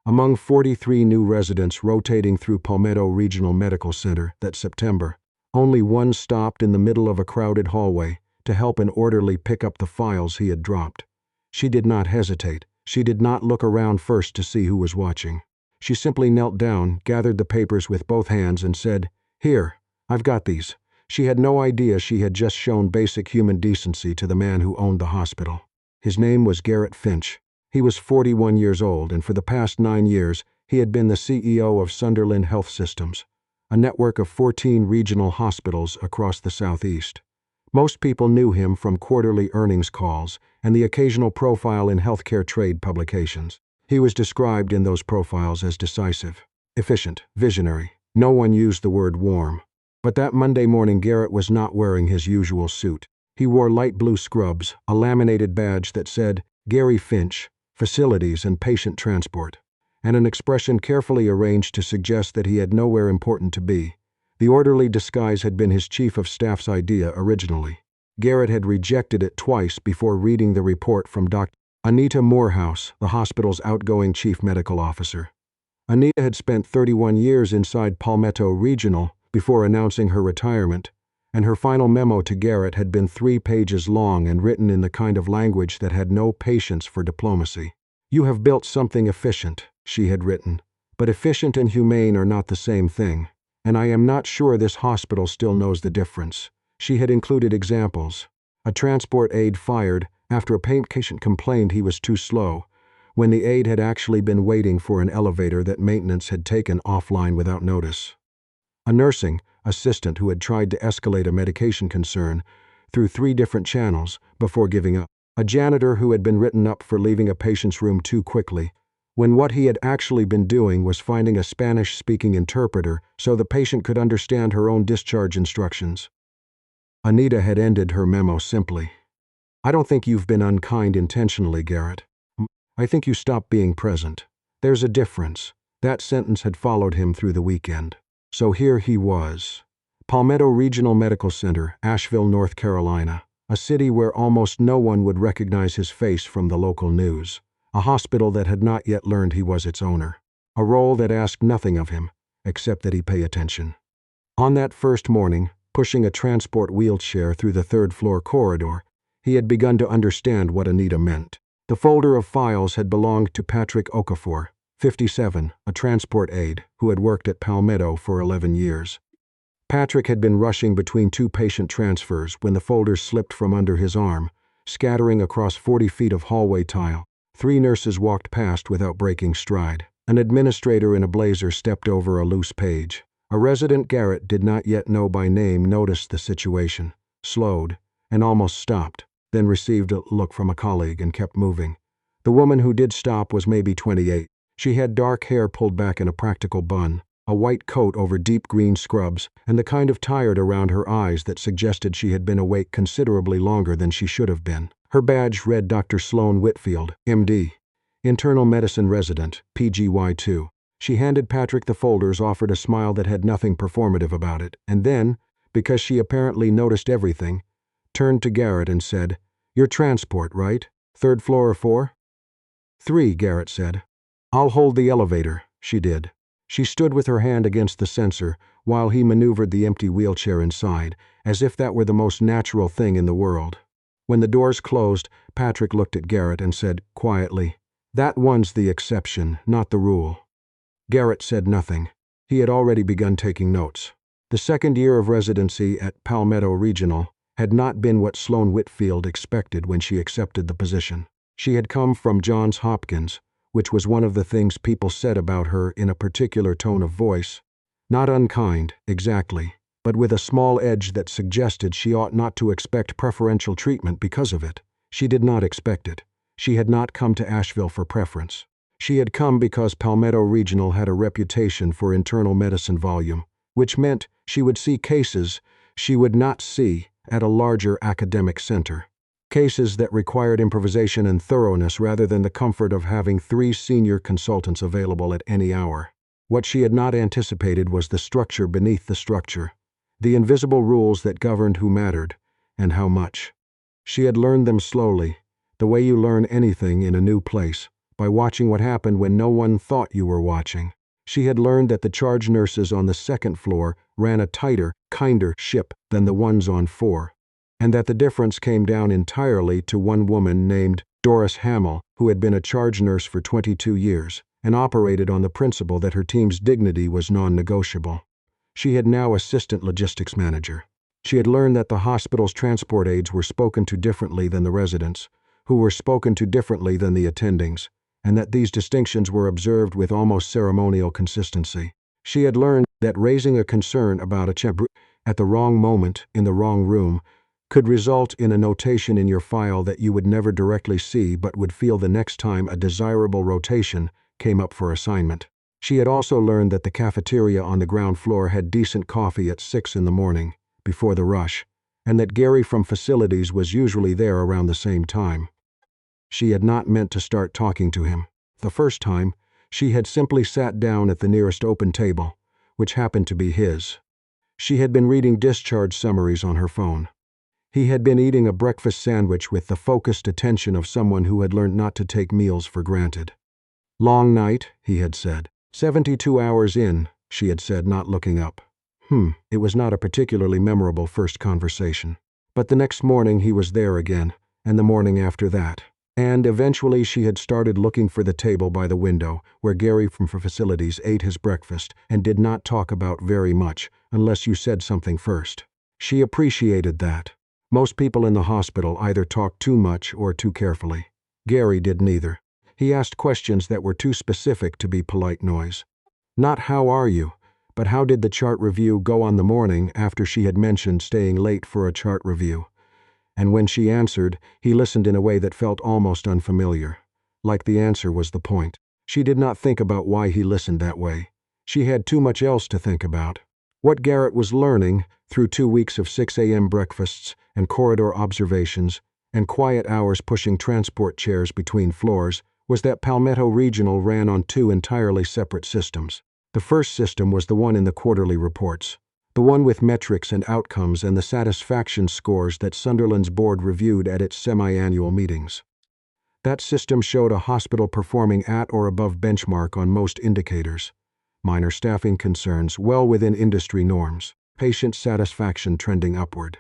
Among 43 new residents rotating through Palmetto Regional Medical Center that September, only one stopped in the middle of a crowded hallway to help an orderly pick up the files he had dropped. She did not hesitate. She did not look around first to see who was watching. She simply knelt down, gathered the papers with both hands, and said, "Here, I've got these." She had no idea she had just shown basic human decency to the man who owned the hospital. His name was Garrett Finch. He was 41 years old, and for the past 9 years, he had been the CEO of Sunderland Health Systems, a network of 14 regional hospitals across the Southeast. Most people knew him from quarterly earnings calls and the occasional profile in healthcare trade publications. He was described in those profiles as decisive, efficient, visionary. No one used the word warm. But that Monday morning, Garrett was not wearing his usual suit. He wore light blue scrubs, a laminated badge that said, "Gary Finch, Facilities and Patient Transport," and an expression carefully arranged to suggest that he had nowhere important to be. The orderly disguise had been his chief of staff's idea originally. Garrett had rejected it twice before reading the report from Dr. Anita Morehouse, the hospital's outgoing chief medical officer. Anita had spent 31 years inside Palmetto Regional before announcing her retirement, and her final memo to Garrett had been 3 pages long and written in the kind of language that had no patience for diplomacy. "You have built something efficient," she had written, "but efficient and humane are not the same thing, and I am not sure this hospital still knows the difference." She had included examples. A transport aide fired after a patient complained he was too slow, when the aide had actually been waiting for an elevator that maintenance had taken offline without notice. A nursing assistant who had tried to escalate a medication concern through 3 different channels before giving up. A janitor who had been written up for leaving a patient's room too quickly, when what he had actually been doing was finding a Spanish-speaking interpreter so the patient could understand her own discharge instructions. Anita had ended her memo simply, "I don't think you've been unkind intentionally, Garrett. I think you stopped being present. There's a difference." That sentence had followed him through the weekend. So here he was. Palmetto Regional Medical Center, Asheville, North Carolina, a city where almost no one would recognize his face from the local news, a hospital that had not yet learned he was its owner, a role that asked nothing of him except that he pay attention. On that first morning, pushing a transport wheelchair through the 3rd-floor corridor, he had begun to understand what Anita meant. The folder of files had belonged to Patrick Okafor, 57, a transport aide who had worked at Palmetto for 11 years. Patrick had been rushing between 2 patient transfers when the folders slipped from under his arm, scattering across 40 feet of hallway tile. 3 nurses walked past without breaking stride. An administrator in a blazer stepped over a loose page. A resident Garrett did not yet know by name noticed the situation, slowed, and almost stopped, then received a look from a colleague and kept moving. The woman who did stop was maybe 28. She had dark hair pulled back in a practical bun, a white coat over deep green scrubs, and the kind of tired around her eyes that suggested she had been awake considerably longer than she should have been. Her badge read Dr. Sloan Whitfield, MD, internal medicine resident, PGY2. She handed Patrick the folders, offered a smile that had nothing performative about it, and then, because she apparently noticed everything, turned to Garrett and said, "You're transport, right? 3rd floor or 4? 3, Garrett said. "I'll hold the elevator." She did. She stood with her hand against the sensor while he maneuvered the empty wheelchair inside, as if that were the most natural thing in the world. When the doors closed, Patrick looked at Garrett and said, quietly, "That one's the exception, not the rule." Garrett said nothing. He had already begun taking notes. The 2nd year of residency at Palmetto Regional had not been what Sloan Whitfield expected when she accepted the position. She had come from Johns Hopkins, which was one of the things people said about her in a particular tone of voice. Not unkind, exactly, but with a small edge that suggested she ought not to expect preferential treatment because of it. She did not expect it. She had not come to Asheville for preference. She had come because Palmetto Regional had a reputation for internal medicine volume, which meant she would see cases she would not see at a larger academic center. Cases that required improvisation and thoroughness rather than the comfort of having 3 senior consultants available at any hour. What she had not anticipated was the structure beneath the structure, the invisible rules that governed who mattered and how much. She had learned them slowly, the way you learn anything in a new place, by watching what happened when no one thought you were watching. She had learned that the charge nurses on the second floor ran a tighter, kinder ship than the ones on 4, and that the difference came down entirely to one woman named Doris Hamill, who had been a charge nurse for 22 years and operated on the principle that her team's dignity was non-negotiable. She had now assistant logistics manager. She had learned that the hospital's transport aides were spoken to differently than the residents, who were spoken to differently than the attendings, and that these distinctions were observed with almost ceremonial consistency. She had learned that raising a concern about a check at the wrong moment in the wrong room could result in a notation in your file that you would never directly see but would feel the next time a desirable rotation came up for assignment. She had also learned that the cafeteria on the ground floor had decent coffee at 6 in the morning, before the rush, and that Gary from facilities was usually there around the same time. She had not meant to start talking to him. The first time, she had simply sat down at the nearest open table, which happened to be his. She had been reading discharge summaries on her phone. He had been eating a breakfast sandwich with the focused attention of someone who had learned not to take meals for granted. "Long night," he had said. 72 hours in, she had said, not looking up. It was not a particularly memorable first conversation. But the next morning he was there again, and the morning after that. And eventually she had started looking for the table by the window where Gary from facilities ate his breakfast and did not talk about very much unless you said something first. She appreciated that. Most people in the hospital either talked too much or too carefully. Gary did neither. He asked questions that were too specific to be polite noise. Not "how are you?" but "how did the chart review go on the morning after she had mentioned staying late for a chart review?" And when she answered, he listened in a way that felt almost unfamiliar, like the answer was the point. She did not think about why he listened that way. She had too much else to think about. What Garrett was learning, through 2 weeks of 6 a.m. breakfasts and corridor observations and quiet hours pushing transport chairs between floors, was that Palmetto Regional ran on 2 entirely separate systems. The first system was the one in the quarterly reports, the one with metrics and outcomes and the satisfaction scores that Sunderland's board reviewed at its semi-annual meetings. That system showed a hospital performing at or above benchmark on most indicators, minor staffing concerns well within industry norms, patient satisfaction trending upward.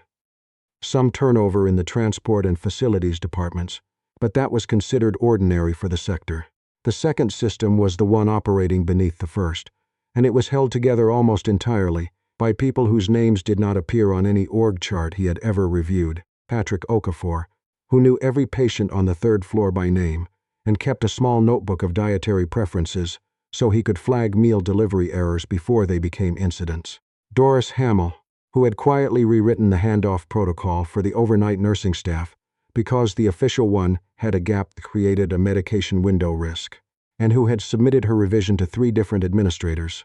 Some turnover in the transport and facilities departments, but that was considered ordinary for the sector. The second system was the one operating beneath the first, and it was held together almost entirely by people whose names did not appear on any org chart he had ever reviewed. Patrick Okafor, who knew every patient on the 3rd floor by name and kept a small notebook of dietary preferences so he could flag meal delivery errors before they became incidents. Doris Hamill, who had quietly rewritten the handoff protocol for the overnight nursing staff because the official one had a gap that created a medication window risk, and who had submitted her revision to 3 different administrators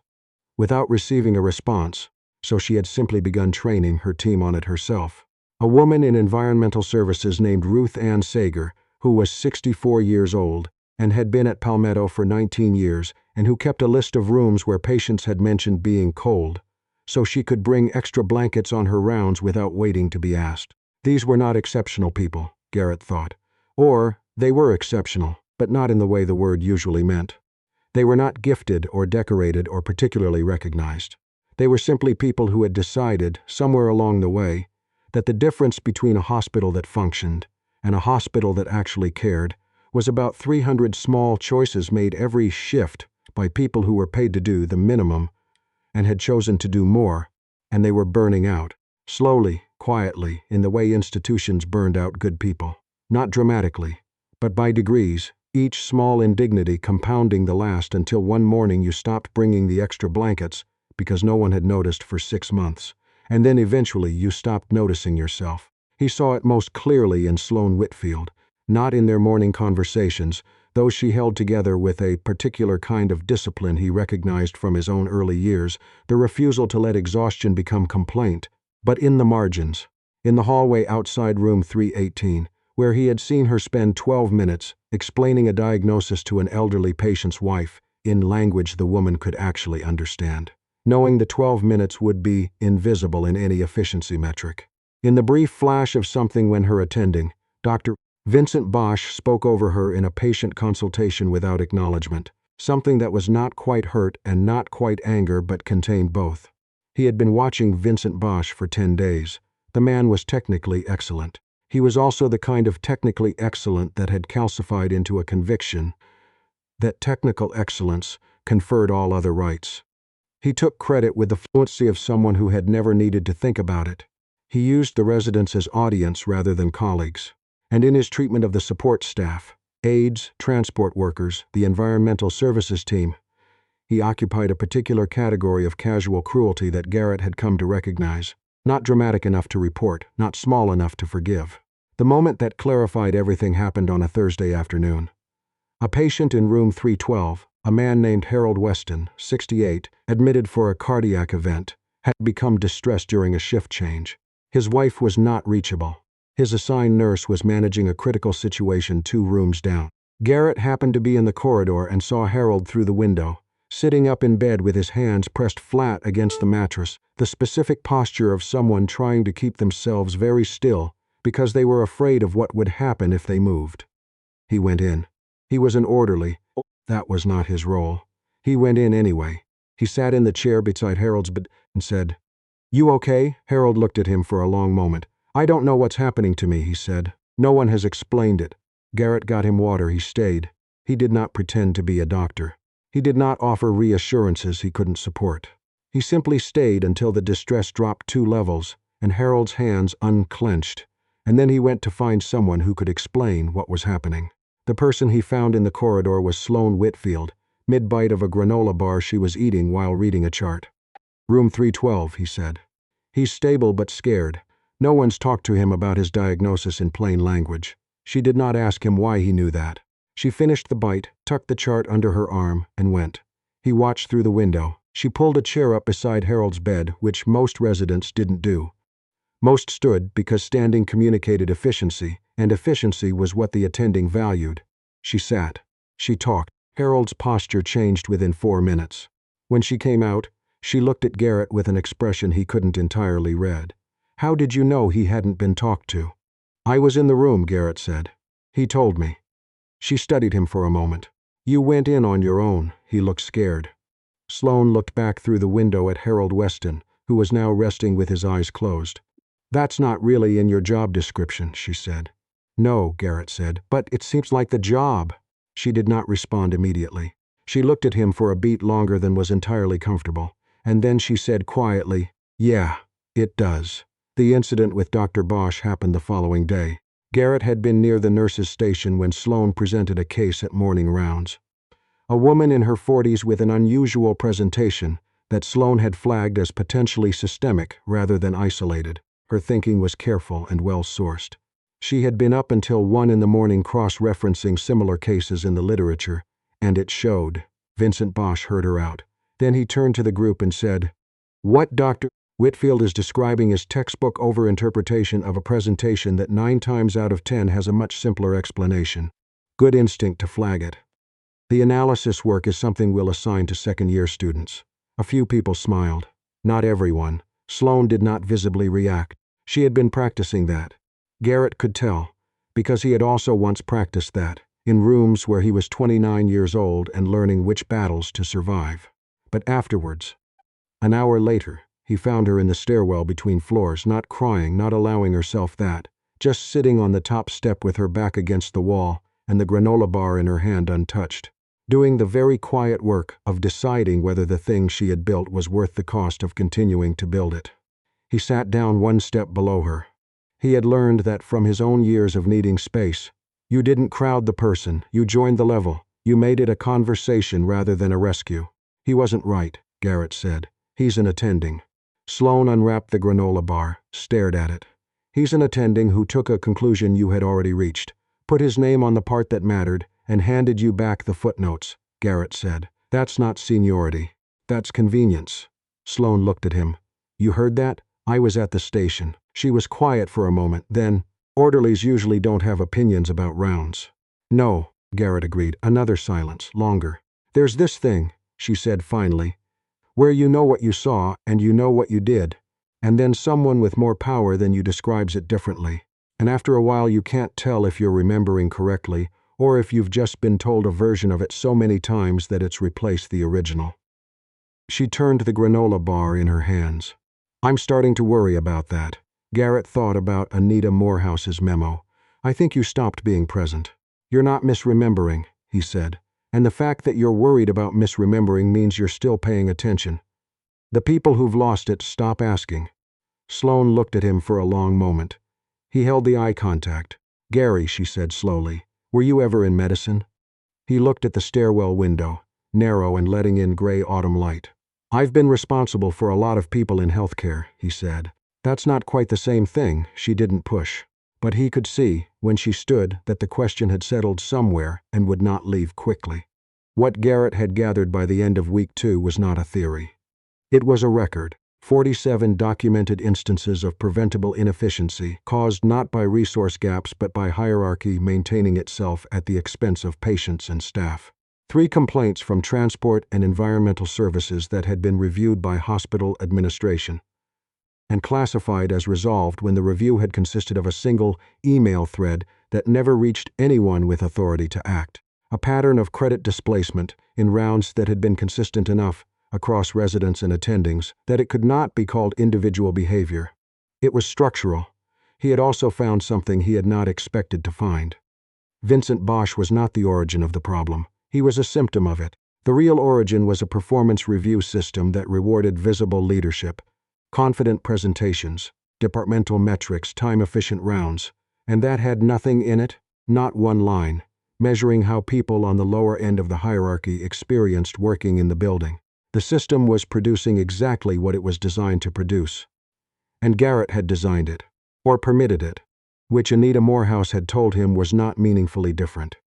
without receiving a response, so she had simply begun training her team on it herself. A woman in environmental services named Ruth Ann Sager, who was 64 years old and had been at Palmetto for 19 years and who kept a list of rooms where patients had mentioned being cold, so she could bring extra blankets on her rounds without waiting to be asked. These were not exceptional people, Garrett thought. Or they were exceptional, but not in the way the word usually meant. They were not gifted or decorated or particularly recognized. They were simply people who had decided, somewhere along the way, that the difference between a hospital that functioned and a hospital that actually cared was about 300 small choices made every shift by people who were paid to do the minimum and had chosen to do more, and they were burning out, slowly, quietly, in the way institutions burned out good people. Not dramatically, but by degrees, each small indignity compounding the last until one morning you stopped bringing the extra blankets because no one had noticed for 6 months, and then eventually you stopped noticing yourself. He saw it most clearly in Sloan Whitfield, not in their morning conversations, those she held together with a particular kind of discipline he recognized from his own early years, the refusal to let exhaustion become complaint, but in the margins, in the hallway outside room 318, where he had seen her spend 12 minutes explaining a diagnosis to an elderly patient's wife in language the woman could actually understand, knowing the 12 minutes would be invisible in any efficiency metric. In the brief flash of something when her attending, Dr. Vincent Bosch spoke over her in a patient consultation without acknowledgement, something that was not quite hurt and not quite anger but contained both. He had been watching Vincent Bosch for 10 days. The man was technically excellent. He was also the kind of technically excellent that had calcified into a conviction that technical excellence conferred all other rights. He took credit with the fluency of someone who had never needed to think about it. He used the residents as audience rather than colleagues. And in his treatment of the support staff, aides, transport workers, the environmental services team, he occupied a particular category of casual cruelty that Garrett had come to recognize. Not dramatic enough to report, not small enough to forgive. The moment that clarified everything happened on a Thursday afternoon. A patient in room 312, a man named Harold Weston, 68, admitted for a cardiac event, had become distressed during a shift change. His wife was not reachable. His assigned nurse was managing a critical situation 2 rooms down. Garrett happened to be in the corridor and saw Harold through the window, sitting up in bed with his hands pressed flat against the mattress, the specific posture of someone trying to keep themselves very still because they were afraid of what would happen if they moved. He went in. He was an orderly. That was not his role. He went in anyway. He sat in the chair beside Harold's bed and said, "You okay?" Harold looked at him for a long moment. "I don't know what's happening to me," he said. "No one has explained it." Garrett got him water. He stayed. He did not pretend to be a doctor. He did not offer reassurances he couldn't support. He simply stayed until the distress dropped 2 levels and Harold's hands unclenched, and then he went to find someone who could explain what was happening. The person he found in the corridor was Sloane Whitfield, mid-bite of a granola bar she was eating while reading a chart. "Room 312, he said. "He's stable but scared. No one's talked to him about his diagnosis in plain language." She did not ask him why he knew that. She finished the bite, tucked the chart under her arm, and went. He watched through the window. She pulled a chair up beside Harold's bed, which most residents didn't do. Most stood because standing communicated efficiency, and efficiency was what the attending valued. She sat. She talked. Harold's posture changed within 4 minutes. When she came out, she looked at Garrett with an expression he couldn't entirely read. "How did you know he hadn't been talked to?" "I was in the room," Garrett said. "He told me." She studied him for a moment. "You went in on your own." He looked scared. Sloane looked back through the window at Harold Weston, who was now resting with his eyes closed. "That's not really in your job description," she said. "No," Garrett said, "but it seems like the job." She did not respond immediately. She looked at him for a beat longer than was entirely comfortable, and then she said quietly, "Yeah, it does." The incident with Dr. Bosch happened the following day. Garrett had been near the nurse's station when Sloane presented a case at morning rounds. A woman in her 40s with an unusual presentation that Sloane had flagged as potentially systemic rather than isolated. Her thinking was careful and well-sourced. She had been up until 1 in the morning cross-referencing similar cases in the literature, and it showed. Vincent Bosch heard her out. Then he turned to the group and said, "What Dr. Whitfield is describing is textbook overinterpretation of a presentation that 9 times out of 10 has a much simpler explanation. Good instinct to flag it. The analysis work is something we'll assign to second-year students." A few people smiled. Not everyone. Sloane did not visibly react. She had been practicing that. Garrett could tell, because he had also once practiced that, in rooms where he was 29 years old and learning which battles to survive. But afterwards, an hour later, he found her in the stairwell between floors, not crying, not allowing herself that, just sitting on the top step with her back against the wall and the granola bar in her hand untouched, doing the very quiet work of deciding whether the thing she had built was worth the cost of continuing to build it. He sat down 1 step below her. He had learned that from his own years of needing space. You didn't crowd the person, you joined the level. You made it a conversation rather than a rescue. "He wasn't right," Garrett said. "He's an attending." Sloane unwrapped the granola bar, stared at it. "He's an attending who took a conclusion you had already reached, put his name on the part that mattered, and handed you back the footnotes," Garrett said. "That's not seniority. That's convenience." Sloane looked at him. "You heard that? I was at the station." She was quiet for a moment, then, "Orderlies usually don't have opinions about rounds." "No," Garrett agreed. Another silence, longer. "There's this thing," she said finally, "where you know what you saw and you know what you did, and then someone with more power than you describes it differently. And after a while you can't tell if you're remembering correctly or if you've just been told a version of it so many times that it's replaced the original. She turned the granola bar in her hands. I'm starting to worry about that. Garrett thought about Anita Morehouse's memo. I think you stopped being present. You're not misremembering, he said. And the fact that you're worried about misremembering means you're still paying attention. The people who've lost it stop asking. Sloane looked at him for a long moment. He held the eye contact. Gary, she said slowly, were you ever in medicine? He looked at the stairwell window, narrow and letting in gray autumn light. I've been responsible for a lot of people in healthcare, he said. That's not quite the same thing, she didn't push. But he could see, when she stood, that the question had settled somewhere and would not leave quickly. What Garrett had gathered by the end of week 2 was not a theory. It was a record. 47 documented instances of preventable inefficiency caused not by resource gaps but by hierarchy maintaining itself at the expense of patients and staff. 3 complaints from transport and environmental services that had been reviewed by hospital administration and classified as resolved when the review had consisted of a single email thread that never reached anyone with authority to act. A pattern of credit displacement in rounds that had been consistent enough across residents and attendings that it could not be called individual behavior. It was structural. He had also found something he had not expected to find. Vincent Bosch was not the origin of the problem. He was a symptom of it. The real origin was a performance review system that rewarded visible leadership, confident presentations, departmental metrics, time-efficient rounds, and that had nothing in it, not one line, measuring how people on the lower end of the hierarchy experienced working in the building. The system was producing exactly what it was designed to produce. And Garrett had designed it, or permitted it, which Anita Morehouse had told him was not meaningfully different.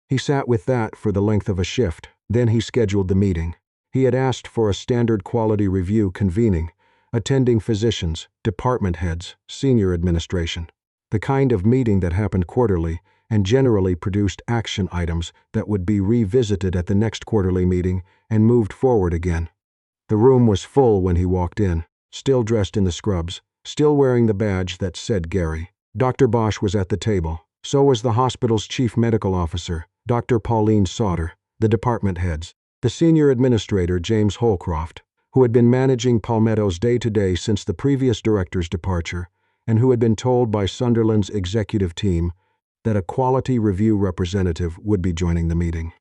He sat with that for the length of a shift, then he scheduled the meeting. He had asked for a standard quality review convening, attending physicians, department heads, senior administration. The kind of meeting that happened quarterly and generally produced action items that would be revisited at the next quarterly meeting and moved forward again. The room was full when he walked in, still dressed in the scrubs, still wearing the badge that said Gary. Dr. Bosch was at the table. So was the hospital's chief medical officer, Dr. Pauline Sauter, the department heads, the senior administrator, James Holcroft, who had been managing Palmetto's day-to-day since the previous director's departure, and who had been told by Sunderland's executive team that a quality review representative would be joining the meeting.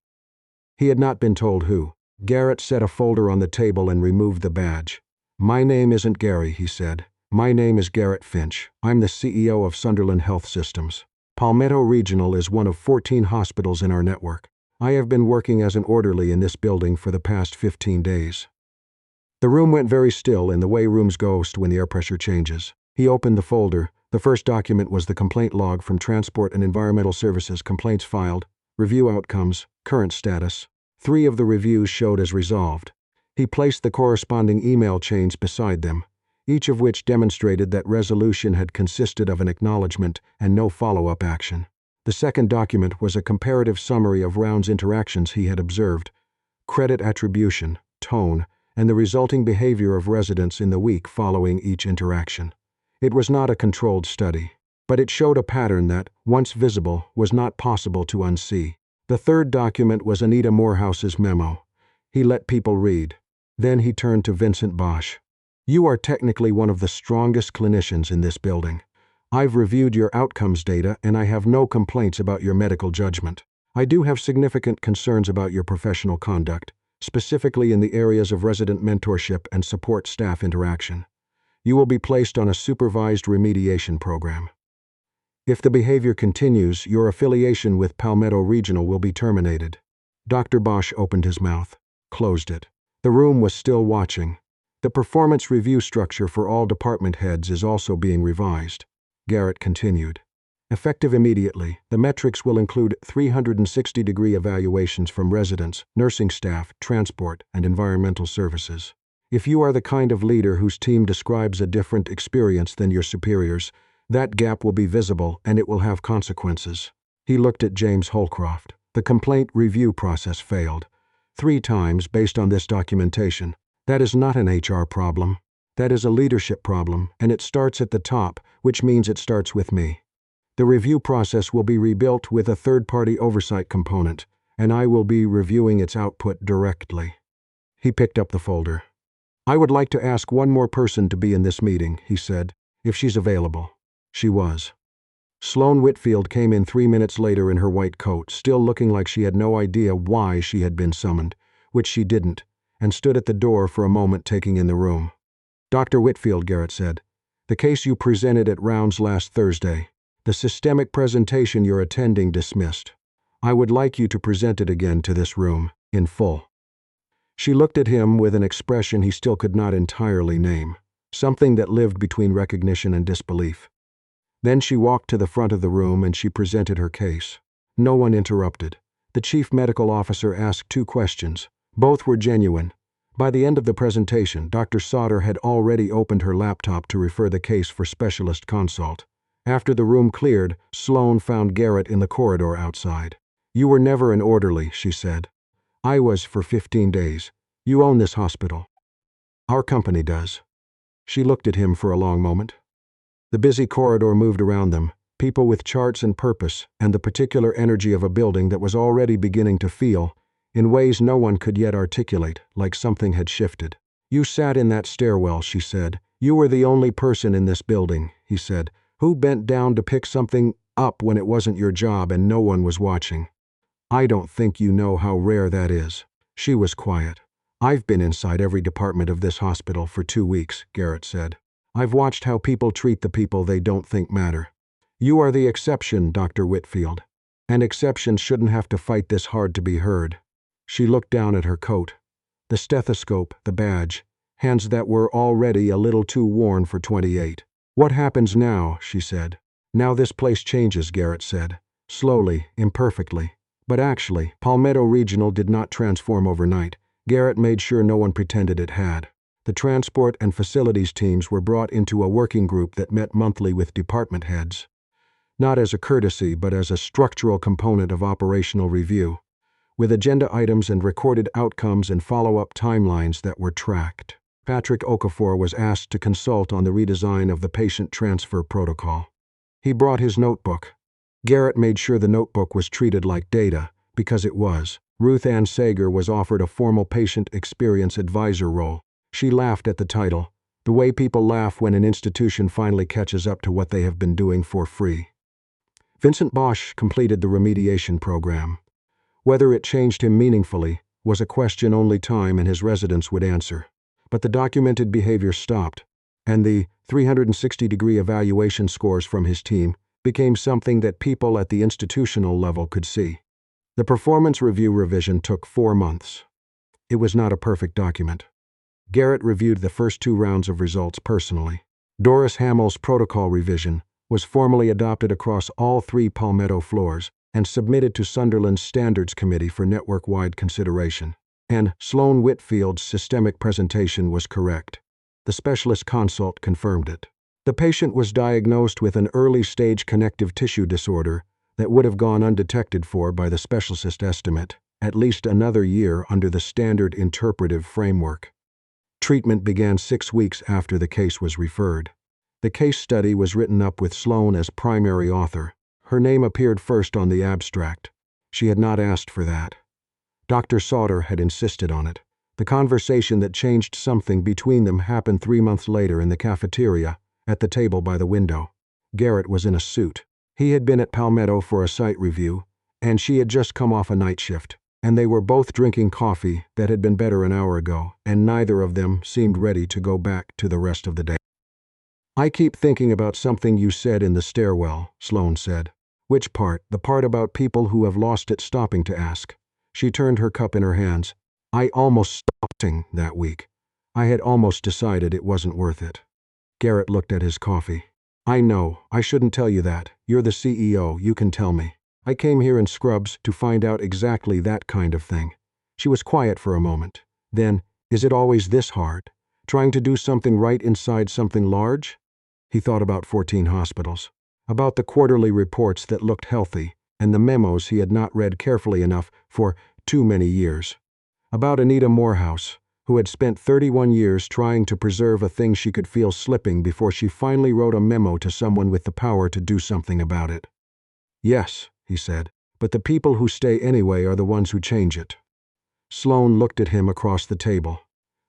He had not been told who. Garrett set a folder on the table and removed the badge. My name isn't Gary, he said. My name is Garrett Finch. I'm the CEO of Sunderland Health Systems. Palmetto Regional is one of 14 hospitals in our network. I have been working as an orderly in this building for the past 15 days. The room went very still in the way rooms ghost when the air pressure changes. He opened the folder. The first document was the complaint log from Transport and Environmental Services, complaints filed, review outcomes, current status. 3 of the reviews showed as resolved. He placed the corresponding email chains beside them, each of which demonstrated that resolution had consisted of an acknowledgement and no follow-up action. The second document was a comparative summary of rounds interactions he had observed, credit attribution, tone, and the resulting behavior of residents in the week following each interaction. It was not a controlled study, but it showed a pattern that, once visible, was not possible to unsee. The third document was Anita Morehouse's memo. He let people read. Then he turned to Vincent Bosch. You are technically one of the strongest clinicians in this building. I've reviewed your outcomes data and I have no complaints about your medical judgment. I do have significant concerns about your professional conduct, specifically in the areas of resident mentorship and support staff interaction. You will be placed on a supervised remediation program. If the behavior continues, your affiliation with Palmetto Regional will be terminated. Dr. Bosch opened his mouth, closed it. The room was still watching. The performance review structure for all department heads is also being revised. Garrett continued. Effective immediately, the metrics will include 360-degree evaluations from residents, nursing staff, transport, and environmental services. If you are the kind of leader whose team describes a different experience than your superiors, that gap will be visible and it will have consequences. He looked at James Holcroft. The complaint review process failed. 3 times based on this documentation. That is not an HR problem. That is a leadership problem, and it starts at the top, which means it starts with me. The review process will be rebuilt with a third-party oversight component, and I will be reviewing its output directly. He picked up the folder. I would like to ask one more person to be in this meeting, he said, if she's available. She was. Sloane Whitfield came in 3 minutes later in her white coat, still looking like she had no idea why she had been summoned, which she didn't, and stood at the door for a moment taking in the room. Dr. Whitfield, Garrett said, the case you presented at rounds last Thursday, the systemic presentation you're attending dismissed. I would like you to present it again to this room, in full. She looked at him with an expression he still could not entirely name, something that lived between recognition and disbelief. Then she walked to the front of the room and she presented her case. No one interrupted. The chief medical officer asked 2 questions. Both were genuine. By the end of the presentation, Dr. Sauter had already opened her laptop to refer the case for specialist consult. After the room cleared, Sloane found Garrett in the corridor outside. You were never an orderly, she said. I was for 15 days. You own this hospital. Our company does. She looked at him for a long moment. The busy corridor moved around them, people with charts and purpose, and the particular energy of a building that was already beginning to feel, in ways no one could yet articulate, like something had shifted. You sat in that stairwell, she said. You were the only person in this building, he said. Who bent down to pick something up when it wasn't your job and no one was watching? I don't think you know how rare that is. She was quiet. I've been inside every department of this hospital for 2 weeks, Garrett said. I've watched how people treat the people they don't think matter. You are the exception, Dr. Whitfield. And exceptions shouldn't have to fight this hard to be heard. She looked down at her coat. The stethoscope, the badge, hands that were already a little too worn for 28. What happens now, she said. Now this place changes, Garrett said. Slowly, imperfectly. But actually, Palmetto Regional did not transform overnight. Garrett made sure no one pretended it had. The transport and facilities teams were brought into a working group that met monthly with department heads. Not as a courtesy, but as a structural component of operational review, with agenda items and recorded outcomes and follow-up timelines that were tracked. Patrick Okafor was asked to consult on the redesign of the patient transfer protocol. He brought his notebook. Garrett made sure the notebook was treated like data, because it was. Ruth Ann Sager was offered a formal patient experience advisor role. She laughed at the title, the way people laugh when an institution finally catches up to what they have been doing for free. Vincent Bosch completed the remediation program. Whether it changed him meaningfully was a question only time and his residents would answer. But the documented behavior stopped, and the 360-degree evaluation scores from his team became something that people at the institutional level could see. The performance review revision took 4 months. It was not a perfect document. Garrett reviewed the first 2 rounds of results personally. Doris Hamill's protocol revision was formally adopted across all 3 Palmetto floors and submitted to Sunderland's Standards Committee for network-wide consideration. And Sloane Whitfield's systemic presentation was correct. The specialist consult confirmed it. The patient was diagnosed with an early-stage connective tissue disorder that would have gone undetected for, by the specialist estimate, at least another year under the standard interpretive framework. Treatment began 6 weeks after the case was referred. The case study was written up with Sloane as primary author. Her name appeared first on the abstract. She had not asked for that. Dr. Sauter had insisted on it. The conversation that changed something between them happened 3 months later in the cafeteria, at the table by the window. Garrett was in a suit. He had been at Palmetto for a site review, and she had just come off a night shift, and they were both drinking coffee that had been better an hour ago, and neither of them seemed ready to go back to the rest of the day. I keep thinking about something you said in the stairwell, Sloane said. Which part? The part about people who have lost it stopping to ask. She turned her cup in her hands. I almost stopped that week. I had almost decided it wasn't worth it. Garrett looked at his coffee. I know, I shouldn't tell you that. You're the CEO, you can tell me. I came here in scrubs to find out exactly that kind of thing. She was quiet for a moment. Then, is it always this hard? Trying to do something right inside something large? He thought about 14 hospitals. About the quarterly reports that looked healthy, and the memos he had not read carefully enough for too many years. About Anita Morehouse, who had spent 31 years trying to preserve a thing she could feel slipping before she finally wrote a memo to someone with the power to do something about it. "Yes," he said, "but the people who stay anyway are the ones who change it." Sloane looked at him across the table.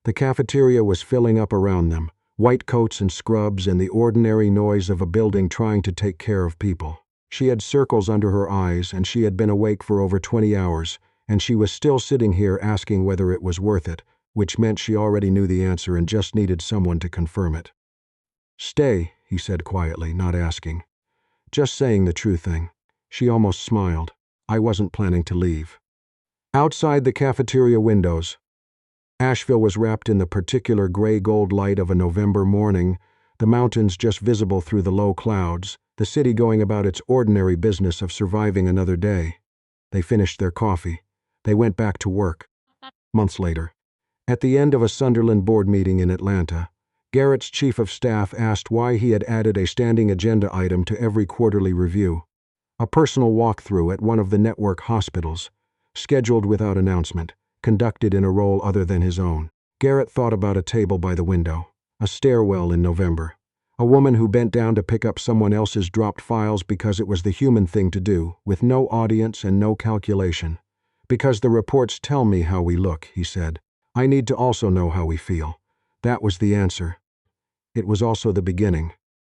The cafeteria was filling up around them, white coats and scrubs and the ordinary noise of a building trying to take care of people. She had circles under her eyes, and she had been awake for over 20 hours, and she was still sitting here asking whether it was worth it, which meant she already knew the answer and just needed someone to confirm it. "Stay," he said quietly, not asking. "Just saying the true thing." She almost smiled. "I wasn't planning to leave." Outside the cafeteria windows, Asheville was wrapped in the particular gray-gold light of a November morning, the mountains just visible through the low clouds, the city going about its ordinary business of surviving another day. They finished their coffee. They went back to work. Months later, at the end of a Sunderland board meeting in Atlanta, Garrett's chief of staff asked why he had added a standing agenda item to every quarterly review. A personal walkthrough at one of the network hospitals, scheduled without announcement, conducted in a role other than his own. Garrett thought about a table by the window, a stairwell in November, a woman who bent down to pick up someone else's dropped files because it was the human thing to do, with no audience and no calculation. "Because the reports tell me how we look," he said. "I need to also know how we feel." That was the answer. It was also the beginning.